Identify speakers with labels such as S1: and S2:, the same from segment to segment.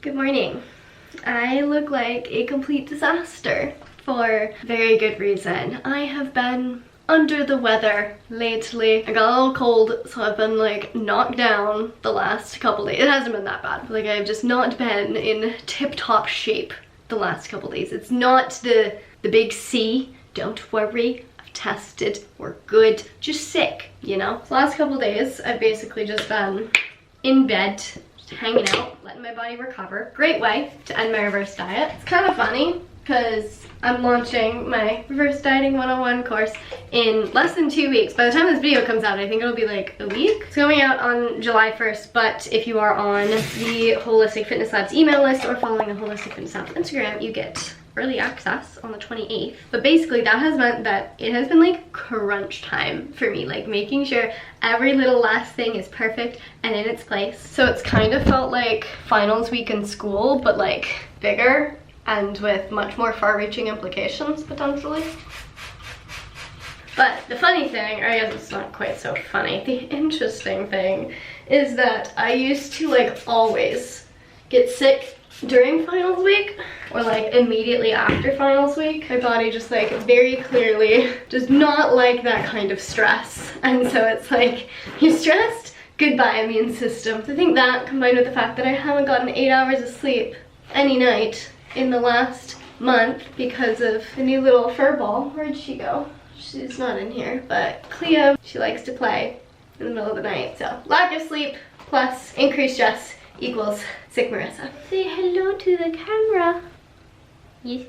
S1: Good morning. I look like a complete disaster for very good reason. I have been under the weather lately. I got a little cold, so I've been like knocked down the last couple days. It hasn't been that bad. Like I've just not been in tip-top shape the last couple days. It's not the big C. Don't worry. I've tested. We're good. Just sick, you know? The last couple days, I've basically just been in bed, hanging out, letting my body recover. Great way to end my reverse diet. It's kind of funny because I'm launching my reverse dieting 101 course in less than 2 weeks. By the time this video comes out, I think it'll be like a week. It's going out on July 1st, but if you are on the Holistic Fitness Labs email list or following the Holistic Fitness Labs Instagram, you get early access on the 28th. But basically that has meant that it has been like crunch time for me, like making sure every little last thing is perfect and in its place. So it's kind of felt like finals week in school, but like bigger and with much more far-reaching implications potentially. But the funny thing, or I guess it's not quite so funny, the interesting thing is that I used to like always get sick during finals week or like immediately after finals week. My body just like very clearly does not like that kind of stress, and so it's like, you're stressed, goodbye immune system. So I think that combined with the fact that I haven't gotten 8 hours of sleep any night in the last month because of the new little fur ball. Where'd she go? She's not in here, but Cleo, she likes to play in the middle of the night. So lack of sleep plus increased stress equals sick Marissa. Say hello to the camera. Yes.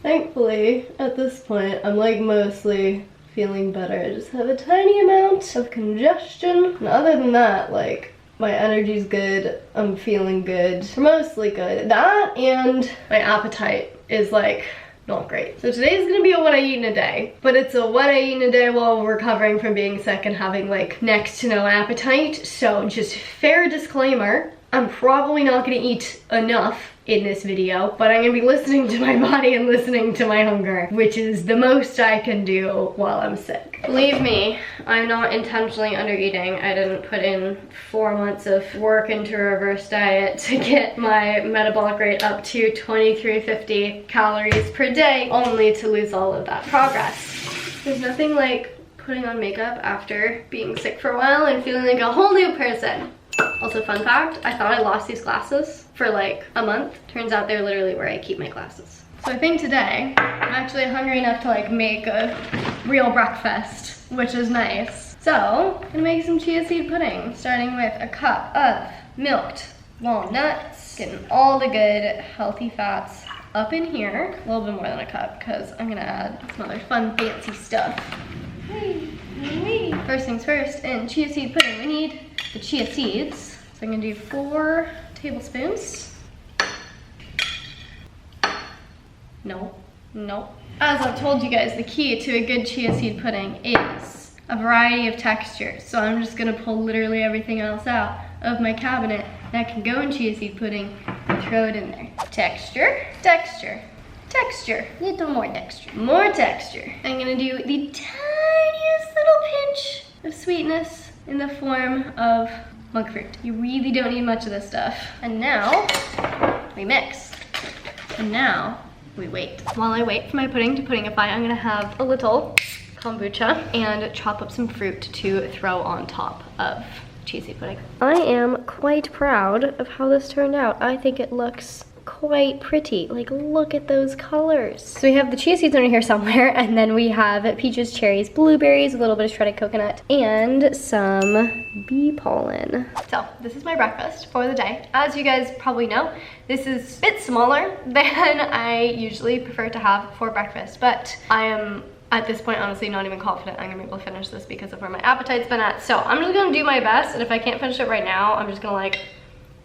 S1: Thankfully, at this point, I'm like mostly feeling better. I just have a tiny amount of congestion. And other than that, like, my energy's good, I'm feeling good, mostly good. That and my appetite is like not great. So today's gonna be a what I eat in a day, but it's a what I eat in a day while recovering from being sick and having like next to no appetite. So just fair disclaimer, I'm probably not gonna eat enough in this video, but I'm gonna be listening to my body and listening to my hunger, which is the most I can do while I'm sick. Believe me, I'm not intentionally under eating. I didn't put in 4 months of work into a reverse diet to get my metabolic rate up to 2350 calories per day, only to lose all of that progress. There's nothing like putting on makeup after being sick for a while and feeling like a whole new person. Also, fun fact, I thought I lost these glasses for like a month. Turns out they're literally where I keep my glasses. So I think today, I'm actually hungry enough to like make a real breakfast, which is nice. So, I'm gonna make some chia seed pudding, starting with a cup of milked walnuts, getting all the good healthy fats up in here. A little bit more than a cup, because I'm gonna add some other fun fancy stuff. First things first, in chia seed pudding, we need the chia seeds. So I'm gonna do 4 tablespoons. No. As I've told you guys, the key to a good chia seed pudding is a variety of textures. So I'm just gonna pull literally everything else out of my cabinet that can go in chia seed pudding and throw it in there. Texture, little more texture, more texture. I'm gonna do the tiniest little pinch of sweetness in the form of monk fruit. You really don't need much of this stuff. And now we mix. And now we wait. While I wait for my pudding to puddingify, I'm gonna have a little kombucha and chop up some fruit to throw on top of chia seed pudding. I am quite proud of how this turned out. I think it looks quite pretty. Like, look at those colors. So we have the chia seeds under here somewhere, and then we have peaches, cherries, blueberries, a little bit of shredded coconut, and some bee pollen. So this is my breakfast for the day. As you guys probably know, this is a bit smaller than I usually prefer to have for breakfast, but I am at this point honestly not even confident I'm gonna be able to finish this because of where my appetite's been at. So I'm just gonna do my best, and if I can't finish it right now, I'm just gonna like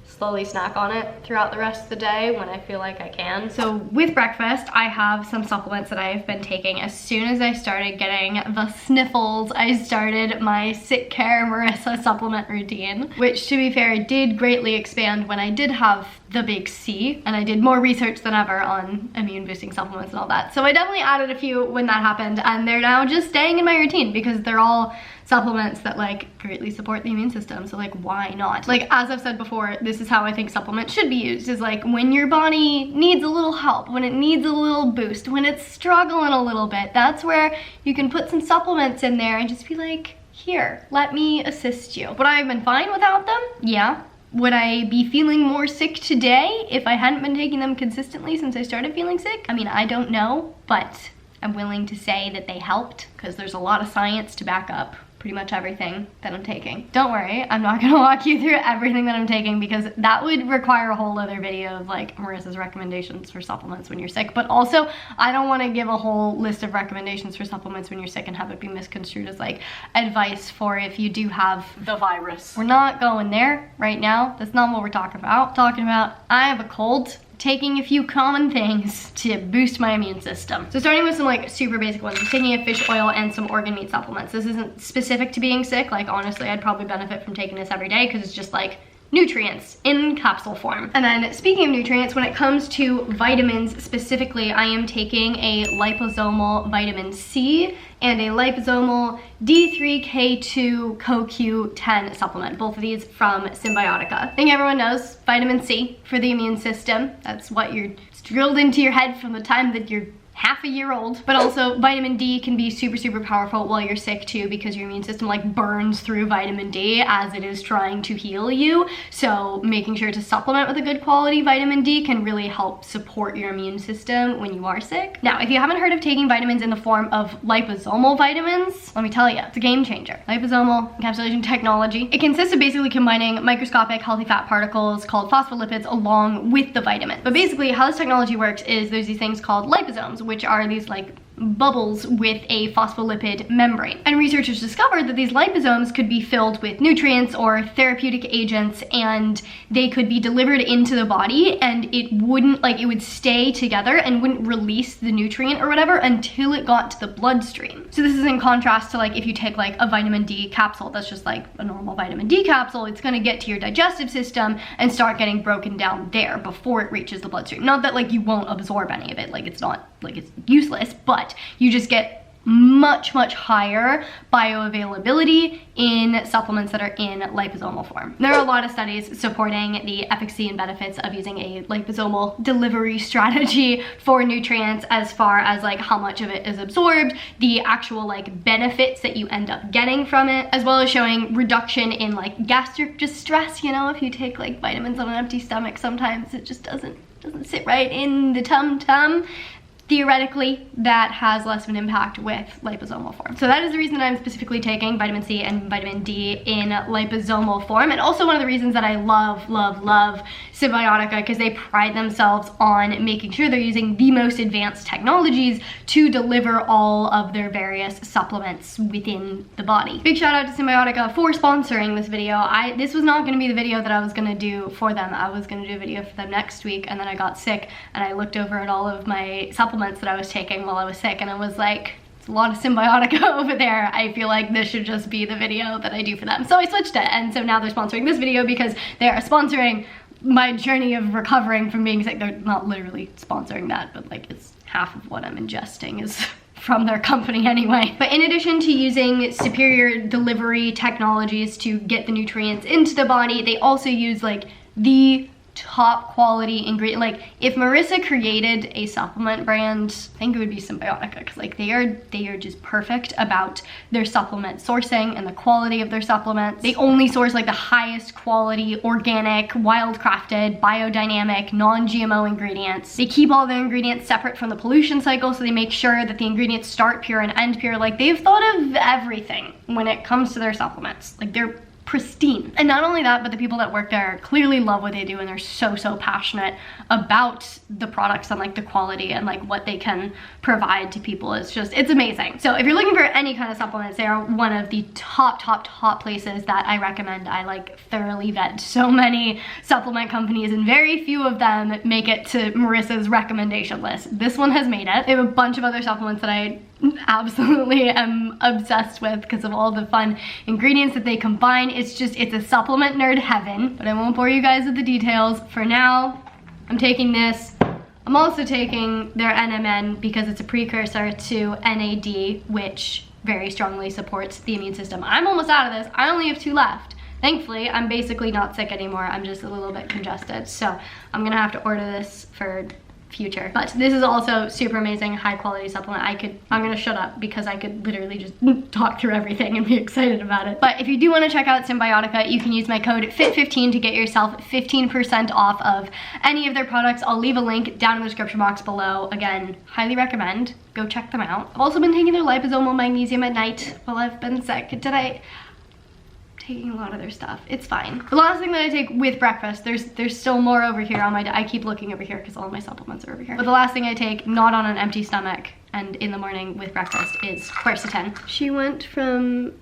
S1: slowly snack on it throughout the rest of the day when I feel like I can. So with breakfast, I have some supplements that I've been taking. As soon as I started getting the sniffles, I started my sick care Marissa supplement routine, which to be fair did greatly expand when I did have the big C, and I did more research than ever on immune boosting supplements and all that. So I definitely added a few when that happened, and they're now just staying in my routine because they're all supplements that like greatly support the immune system. So like, why not? Like, as I've said before, this is how I think supplements should be used, is like when your body needs a little help, when it needs a little boost, when it's struggling a little bit, that's where you can put some supplements in there and just be like, here, let me assist you. Would I have been fine without them? Yeah. Would I be feeling more sick today if I hadn't been taking them consistently since I started feeling sick? I mean, I don't know, but I'm willing to say that they helped because there's a lot of science to back up pretty much everything that I'm taking. Don't worry, I'm not gonna walk you through everything that I'm taking because that would require a whole other video of like Marissa's recommendations for supplements when you're sick. But also, I don't wanna give a whole list of recommendations for supplements when you're sick and have it be misconstrued as like advice for if you do have the virus. We're not going there right now. That's not what we're talking about. We're talking about, I have a cold, taking a few common things to boost my immune system. So starting with some like super basic ones, I'm taking a fish oil and some organ meat supplements. This isn't specific to being sick. Like honestly, I'd probably benefit from taking this every day because it's just like nutrients in capsule form. And then speaking of nutrients, when it comes to vitamins specifically, I am taking a liposomal vitamin C and a liposomal D3K2 CoQ10 supplement. Both of these from Symbiotica. I think everyone knows vitamin C for the immune system. That's what it's drilled into your head from the time that you're half a year old. But also vitamin D can be super, super powerful while you're sick too, because your immune system like burns through vitamin D as it is trying to heal you. So making sure to supplement with a good quality vitamin D can really help support your immune system when you are sick. Now, if you haven't heard of taking vitamins in the form of liposomal vitamins, let me tell you, it's a game changer. Liposomal encapsulation technology. It consists of basically combining microscopic healthy fat particles called phospholipids along with the vitamin. But basically how this technology works is there's these things called liposomes, which are these like bubbles with a phospholipid membrane. And researchers discovered that these liposomes could be filled with nutrients or therapeutic agents, and they could be delivered into the body and it wouldn't, like, it would stay together and wouldn't release the nutrient or whatever until it got to the bloodstream. So this is in contrast to like if you take like a vitamin D capsule that's just like a normal vitamin D capsule, it's gonna get to your digestive system and start getting broken down there before it reaches the bloodstream. Not that like you won't absorb any of it, like it's not like it's useless, but you just get much, much higher bioavailability in supplements that are in liposomal form. There are a lot of studies supporting the efficacy and benefits of using a liposomal delivery strategy for nutrients, as far as like how much of it is absorbed, the actual like benefits that you end up getting from it, as well as showing reduction in like gastric distress. You know, if you take like vitamins on an empty stomach, sometimes it just doesn't sit right in the tum-tum. Theoretically, that has less of an impact with liposomal form. So that is the reason that I'm specifically taking vitamin C and vitamin D in liposomal form. And also one of the reasons that I love Symbiotica, because they pride themselves on making sure they're using the most advanced technologies to deliver all of their various supplements within the body. Big shout out to Symbiotica for sponsoring this video. This was not gonna be the video that I was gonna do for them. I was gonna do a video for them next week, and then I got sick and I looked over at all of my supplements that I was taking while I was sick, and I was like, it's a lot of Symbiotica over there. I feel like this should just be the video that I do for them. So I switched it, and so now they're sponsoring this video because they are sponsoring my journey of recovering from being sick. They're not literally sponsoring that, but like it's half of what I'm ingesting is from their company anyway. But in addition to using superior delivery technologies to get the nutrients into the body, they also use like the top quality ingredient. Like if Marissa created a supplement brand, I think it would be Symbiotica, because like they are just perfect about their supplement sourcing and the quality of their supplements. They only source like the highest quality, organic, wildcrafted, biodynamic, non-GMO ingredients. They keep all their ingredients separate from the pollution cycle, so they make sure that the ingredients start pure and end pure. Like they've thought of everything when it comes to their supplements. Like they're pristine. And not only that, but the people that work there clearly love what they do, and they're so passionate about the products and like the quality and like what they can provide to people. It's amazing. So if you're looking for any kind of supplements, they are one of the top places that I recommend. I like thoroughly vet so many supplement companies, and very few of them make it to Marissa's recommendation list. This one has made it. They have a bunch of other supplements that I absolutely am obsessed with because of all the fun ingredients that they combine. It's a supplement nerd heaven, but I won't bore you guys with the details. For now, I'm taking this. I'm also taking their NMN because it's a precursor to NAD, which very strongly supports the immune system. I'm almost out of this. I only have 2 left. Thankfully, I'm basically not sick anymore. I'm just a little bit congested. So I'm gonna have to order this for future. But this is also super amazing, high quality supplement. I'm gonna shut up because I could literally just talk through everything and be excited about it. But if you do wanna check out Symbiotica, you can use my code FIT15 to get yourself 15% off of any of their products. I'll leave a link down in the description box below. Again, highly recommend. Go check them out. I've also been taking their liposomal magnesium at night while I've been sick. Today, taking a lot of their stuff. It's fine. The last thing that I take with breakfast, there's still more over here on my, I keep looking over here because all my supplements are over here. But the last thing I take, not on an empty stomach and in the morning with breakfast, is quercetin. She went from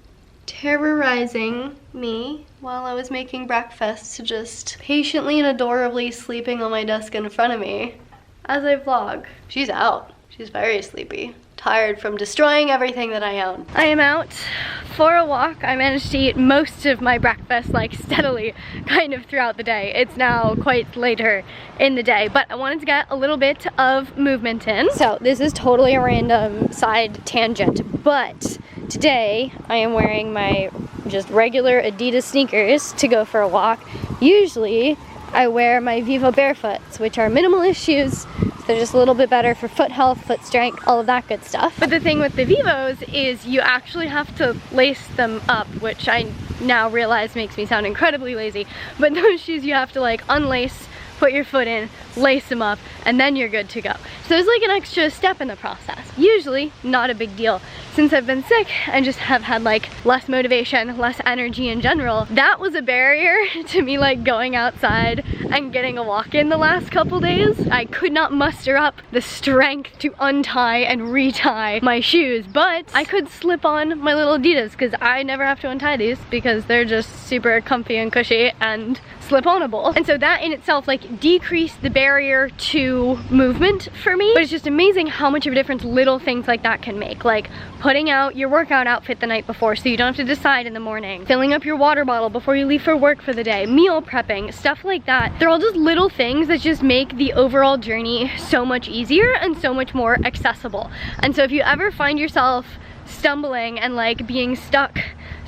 S1: terrorizing me while I was making breakfast to just patiently and adorably sleeping on my desk in front of me as I vlog. She's out. She's very sleepy. Tired from destroying everything that I own. I am out for a walk. I managed to eat most of my breakfast like steadily kind of throughout the day. It's now quite later in the day, but I wanted to get a little bit of movement in. So this is totally a random side tangent, but today I am wearing my just regular Adidas sneakers to go for a walk. Usually I wear my Vivo Barefoots, which are minimalist shoes. They're just a little bit better for foot health, foot strength, all of that good stuff. But the thing with the Vivos is you actually have to lace them up, which I now realize makes me sound incredibly lazy. But those shoes you have to like unlace, put your foot in, lace them up, and then you're good to go. So there's like an extra step in the process. Usually not a big deal. Since I've been sick and just have had like less motivation, less energy in general, that was a barrier to me like going outside and getting a walk in the last couple days. I could not muster up the strength to untie and retie my shoes, but I could slip on my little Adidas because I never have to untie these because they're just super comfy and cushy and slip-onable. And so that in itself like decreased the barrier to movement for me. But it's just amazing how much of a difference little things like that can make. Like putting out your workout outfit the night before so you don't have to decide in the morning, filling up your water bottle before you leave for work for the day, meal prepping, stuff like that. They're all just little things that just make the overall journey so much easier and so much more accessible. And so if you ever find yourself stumbling and like being stuck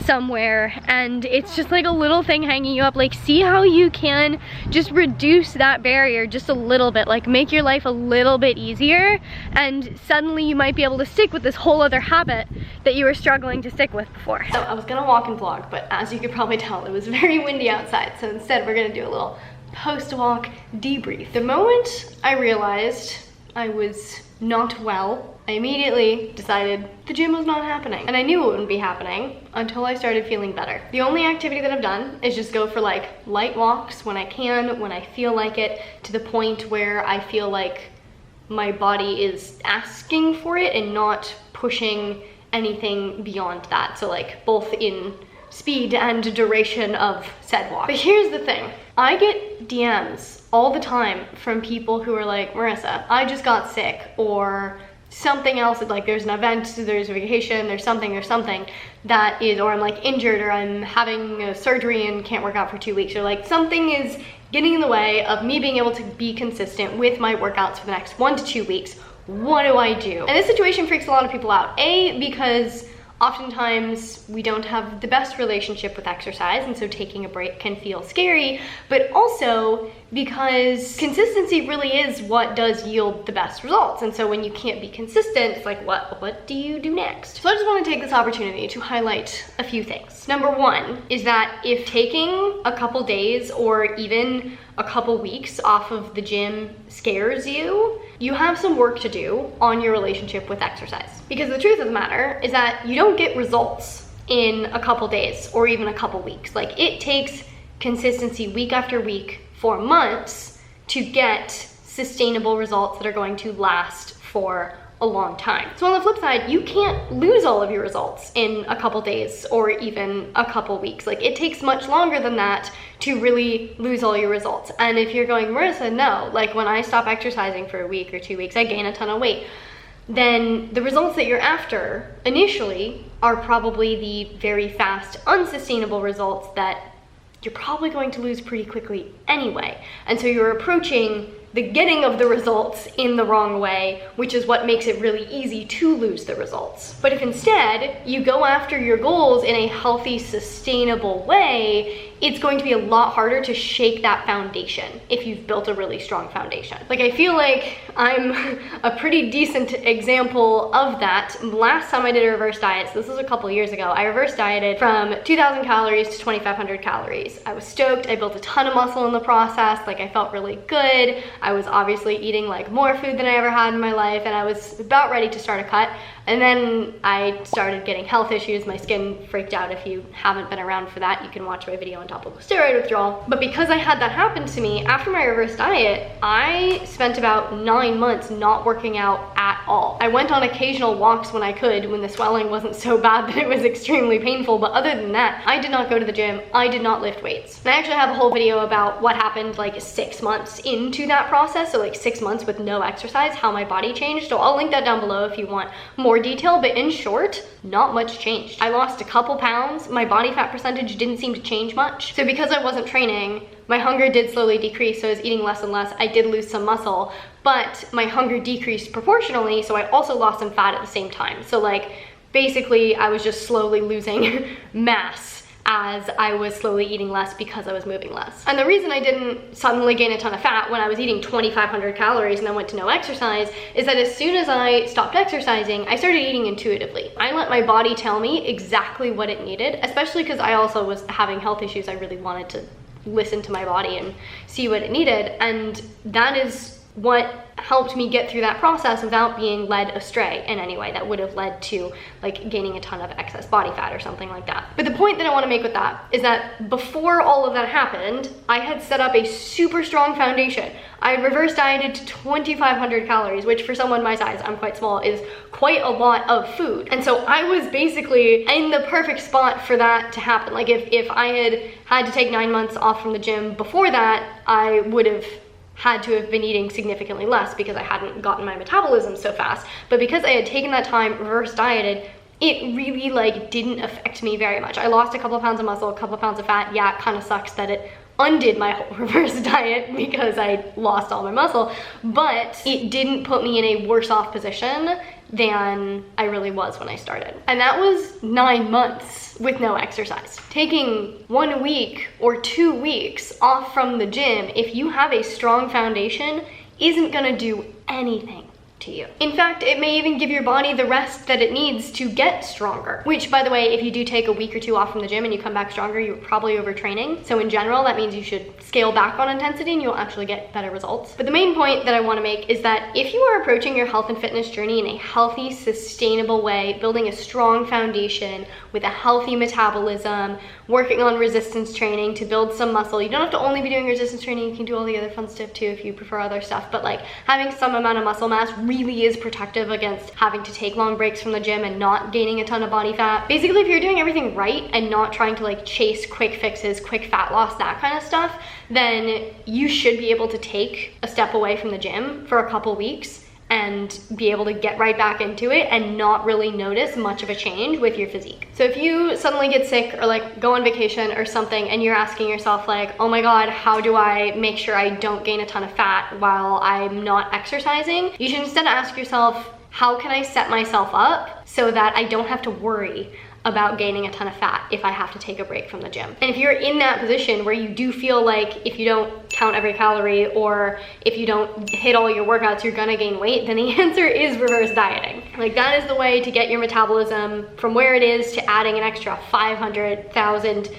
S1: somewhere and it's just like a little thing hanging you up, like see how you can just reduce that barrier just a little bit, like make your life a little bit easier, and suddenly you might be able to stick with this whole other habit that you were struggling to stick with before. So I was gonna walk and vlog, but as you could probably tell, it was very windy outside, so instead we're gonna do a little post-walk debrief. The moment I realized I was not well, I immediately decided the gym was not happening. And I knew it wouldn't be happening until I started feeling better. The only activity that I've done is just go for like light walks when I can, when I feel like it, to the point where I feel like my body is asking for it and not pushing anything beyond that. So like both in speed and duration of said walk. But here's the thing. I get DMs all the time from people who are like, Marissa, I just got sick, or something else, like there's an event, there's a vacation, there's something that is, or I'm like injured, or I'm having a surgery and can't work out for 2 weeks, or like something is getting in the way of me being able to be consistent with my workouts for the next 1 to 2 weeks. What do I do? And this situation freaks a lot of people out. A, because oftentimes we don't have the best relationship with exercise, and so taking a break can feel scary, but also because consistency really is what does yield the best results. And so when you can't be consistent, it's like, what do you do next? So I just want to take this opportunity to highlight a few things. Number one is that if taking a couple days or even a couple weeks off of the gym scares you, you have some work to do on your relationship with exercise. Because the truth of the matter is that you don't get results in a couple days or even a couple weeks. Like it takes consistency week after week for months to get sustainable results that are going to last for a long time. So on the flip side, you can't lose all of your results in a couple days or even a couple weeks. Like it takes much longer than that to really lose all your results. And if you're going, Marissa, no, like when I stop exercising for a week or 2 weeks, I gain a ton of weight, then the results that you're after initially are probably the very fast, unsustainable results that you're probably going to lose pretty quickly anyway. And so you're approaching the getting of the results in the wrong way, which is what makes it really easy to lose the results. But if instead you go after your goals in a healthy, sustainable way, it's going to be a lot harder to shake that foundation if you've built a really strong foundation. Like, I feel like I'm a pretty decent example of that. Last time I did a reverse diet, so this was a couple years ago, I reverse dieted from 2,000 calories to 2,500 calories. I was stoked. I built a ton of muscle in the process. Like, I felt really good. I was obviously eating like more food than I ever had in my life, and I was about ready to start a cut. And then I started getting health issues. My skin freaked out. If you haven't been around for that, you can watch my video on topical steroid withdrawal. But because I had that happen to me, after my reverse diet, I spent about 9 months not working out at all. I went on occasional walks when I could, when the swelling wasn't so bad that it was extremely painful. But other than that, I did not go to the gym. I did not lift weights. And I actually have a whole video about what happened like 6 months into that process. So like 6 months with no exercise, how my body changed. So I'll link that down below if you want more detail, but in short, not much changed. I lost a couple pounds. My body fat percentage didn't seem to change much. So because I wasn't training, my hunger did slowly decrease, so I was eating less and less. I did lose some muscle, but my hunger decreased proportionally, so I also lost some fat at the same time. So like, basically, I was just slowly losing mass as I was slowly eating less because I was moving less. And the reason I didn't suddenly gain a ton of fat when I was eating 2,500 calories and then went to no exercise is that as soon as I stopped exercising, I started eating intuitively. I let my body tell me exactly what it needed, especially because I also was having health issues. I really wanted to listen to my body and see what it needed, and that is what helped me get through that process without being led astray in any way that would have led to like gaining a ton of excess body fat or something like that. But the point that I want to make with that is that before all of that happened, I had set up a super strong foundation. I had reverse dieted to 2,500 calories, which for someone my size, I'm quite small, is quite a lot of food. And so I was basically in the perfect spot for that to happen. Like if I had to take 9 months off from the gym before that, I would have had to have been eating significantly less because I hadn't gotten my metabolism so fast. But because I had taken that time, reverse dieted, it really like didn't affect me very much. I lost a couple of pounds of muscle, a couple of pounds of fat. Yeah, it kind of sucks that it undid my whole reverse diet because I lost all my muscle, but it didn't put me in a worse off position than I really was when I started. And that was 9 months with no exercise. Taking 1 week or 2 weeks off from the gym, if you have a strong foundation, isn't gonna do anything to you. In fact, it may even give your body the rest that it needs to get stronger, which, by the way, if you do take a week or 2 off from the gym and you come back stronger, you're probably overtraining. So in general, that means you should scale back on intensity and you'll actually get better results. But the main point that I want to make is that if you are approaching your health and fitness journey in a healthy, sustainable way, building a strong foundation with a healthy metabolism, working on resistance training to build some muscle. You don't have to only be doing resistance training, you can do all the other fun stuff too if you prefer other stuff, but like having some amount of muscle mass really is protective against having to take long breaks from the gym and not gaining a ton of body fat. Basically, if you're doing everything right and not trying to like chase quick fixes, quick fat loss, that kind of stuff, then you should be able to take a step away from the gym for a couple weeks and be able to get right back into it and not really notice much of a change with your physique. So if you suddenly get sick or like go on vacation or something and you're asking yourself like, oh my God, how do I make sure I don't gain a ton of fat while I'm not exercising? You should instead ask yourself, how can I set myself up so that I don't have to worry about gaining a ton of fat if I have to take a break from the gym? And if you're in that position where you do feel like if you don't count every calorie or if you don't hit all your workouts, you're gonna gain weight, then the answer is reverse dieting. Like that is the way to get your metabolism from where it is to adding an extra 500, 1,000,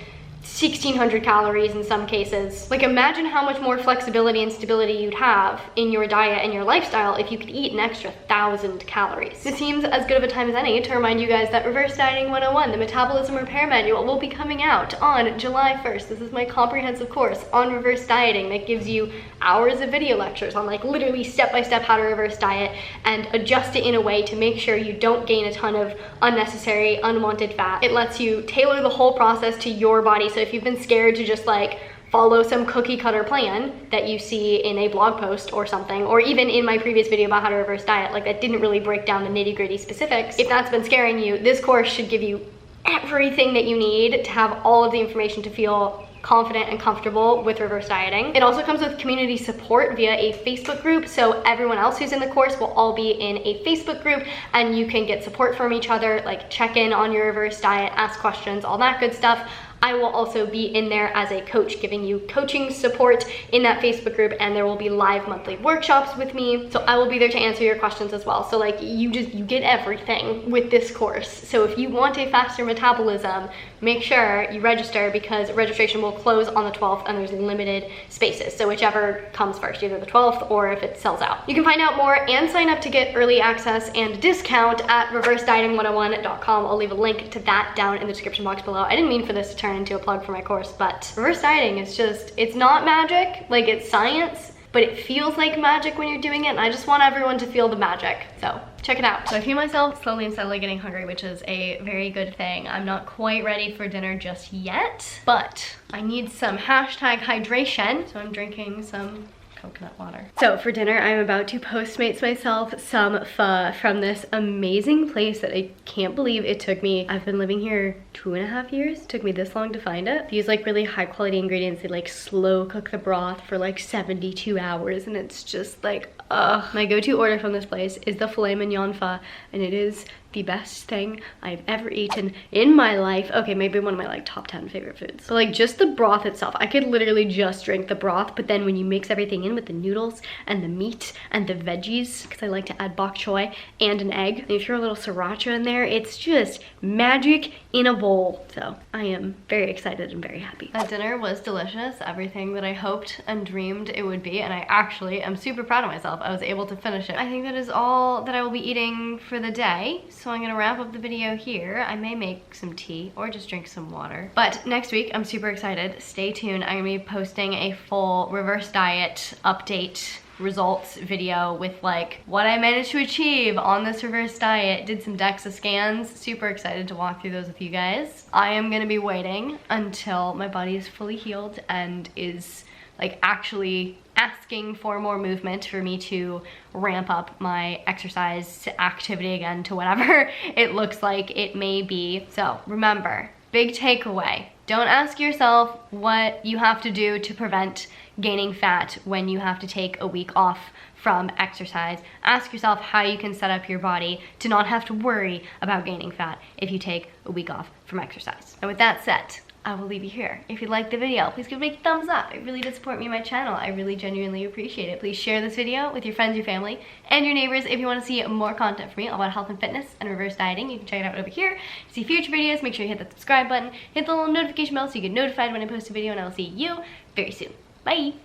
S1: 1,600 calories in some cases. Like imagine how much more flexibility and stability you'd have in your diet and your lifestyle if you could eat an extra 1,000 calories. This seems as good of a time as any to remind you guys that Reverse Dieting 101, the Metabolism Repair Manual, will be coming out on July 1st. This is my comprehensive course on reverse dieting that gives you hours of video lectures on like literally step-by-step how to reverse diet and adjust it in a way to make sure you don't gain a ton of unnecessary, unwanted fat. It lets you tailor the whole process to your body. So if you've been scared to just like follow some cookie cutter plan that you see in a blog post or something, or even in my previous video about how to reverse diet, like that didn't really break down the nitty-gritty specifics. If that's been scaring you, this course should give you everything that you need to have all of the information to feel
S2: confident and comfortable with reverse dieting. It also comes with community support via a Facebook group, so everyone else who's in the course will all be in a Facebook group, and you can get support from each other, like check in on your reverse diet, ask questions, all that good stuff. I will also be in there as a coach, giving you coaching support in that Facebook group, and there will be live monthly workshops with me. So I will be there to answer your questions as well. So like you get everything with this course. So if you want a faster metabolism, make sure you register, because registration will close on the 12th and there's limited spaces. So whichever comes first, either the 12th or if it sells out. You can find out more and sign up to get early access and discount at reversedieting101.com. I'll leave a link to that down in the description box below. I didn't mean for this to turn into a plug for my course, but reverse dieting is just, it's not magic, like it's science, but it feels like magic when you're doing it, and I just want everyone to feel the magic, so check it out. So I feel myself slowly and steadily getting hungry, which is a very good thing. I'm not quite ready for dinner just yet, but I need some hashtag hydration, so I'm drinking some coconut water. So for dinner, I'm about to Postmates myself some pho from this amazing place that I can't believe it took me. I've been living here 2.5 years. It took me this long to find it. These like really high quality ingredients. They like slow cook the broth for like 72 hours, and it's just like, ugh. My go-to order from this place is the filet mignon pho, and it is the best thing I've ever eaten in my life. Okay, maybe one of my like top 10 favorite foods. But like just the broth itself, I could literally just drink the broth, but then when you mix everything in with the noodles and the meat and the veggies, because I like to add bok choy and an egg, and you throw a little sriracha in there, it's just magic in a bowl. So I am very excited and very happy. That dinner was delicious, everything that I hoped and dreamed it would be, and I actually am super proud of myself. I was able to finish it. I think that is all that I will be eating for the day. So I'm gonna wrap up the video here. I may make some tea or just drink some water. But next week, I'm super excited. Stay tuned. I'm gonna be posting a full reverse diet update results video with like what I managed to achieve on this reverse diet. Did some DEXA scans. Super excited to walk through those with you guys. I am gonna be waiting until my body is fully healed and is like actually asking for more movement for me to ramp up my exercise to activity again to whatever it looks like it may be. So remember, big takeaway, don't ask yourself what you have to do to prevent gaining fat when you have to take a week off from exercise. Ask yourself how you can set up your body to not have to worry about gaining fat if you take a week off from exercise. And with that said, I will leave you here. If you liked the video, please give me a thumbs up. It really does support me and my channel. I really genuinely appreciate it. Please share this video with your friends, your family, and your neighbors. If you want to see more content from me about health and fitness and reverse dieting, you can check it out over here. To see future videos, make sure you hit the subscribe button, hit the little notification bell so you get notified when I post a video, and I will see you very soon. Bye!